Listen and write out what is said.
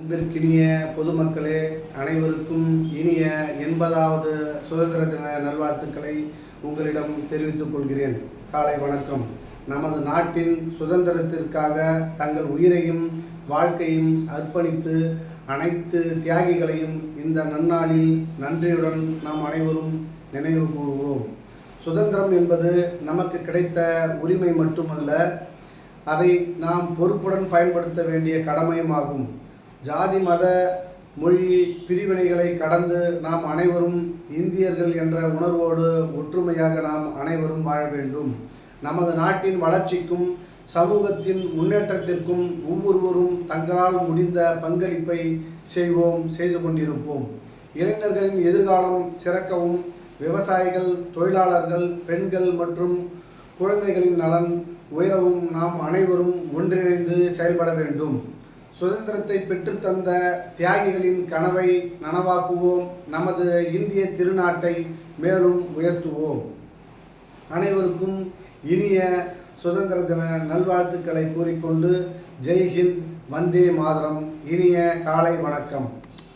அன்பிற்கினிய பொதுமக்களே, அனைவருக்கும் இனிய 80வது சுதந்திர தின நல்வாழ்த்துக்களை உங்களிடம் தெரிவித்துக் கொள்கிறேன். காலை வணக்கம். நமது நாட்டின் சுதந்திரத்திற்காக தங்கள் உயிரையும் வாழ்க்கையும் அர்ப்பணித்து அனைத்து தியாகிகளையும் இந்த நன்னாளில் நன்றியுடன் நாம் அனைவரும் நினைவு கூறுவோம். சுதந்திரம் என்பது நமக்கு கிடைத்த உரிமை மட்டுமல்ல, அதை நாம் பொறுப்புடன் பயன்படுத்த வேண்டிய கடமையுமாகும். ஜாதி மத மொழி பிரிவினைகளை கடந்து நாம் அனைவரும் இந்தியர்கள் என்ற உணர்வோடு ஒற்றுமையாக நாம் அனைவரும் வாழ வேண்டும். நமது நாட்டின் வளர்ச்சிக்கும் சமூகத்தின் முன்னேற்றத்திற்கும் ஒவ்வொருவரும் தங்களால் முடிந்த பங்களிப்பை செய்து கொண்டிருப்போம். இளைஞர்களின் எதிர்காலம் சிறக்கவும் விவசாயிகள், தொழிலாளர்கள், பெண்கள் மற்றும் குழந்தைகளின் நலன் உயரவும் நாம் அனைவரும் ஒன்றிணைந்து செயல்பட வேண்டும். சுதந்திரத்தை பெற்றுத்தந்த தியாகிகளின் கனவை நனவாக்குவோம். நமது இந்திய திருநாட்டை மேலும் உயர்த்துவோம். அனைவருக்கும் இனிய சுதந்திர தின நல்வாழ்த்துக்களை கூறிக்கொண்டு ஜெய் ஹிந்த், வந்தே மாதரம். இனிய காலை வணக்கம்.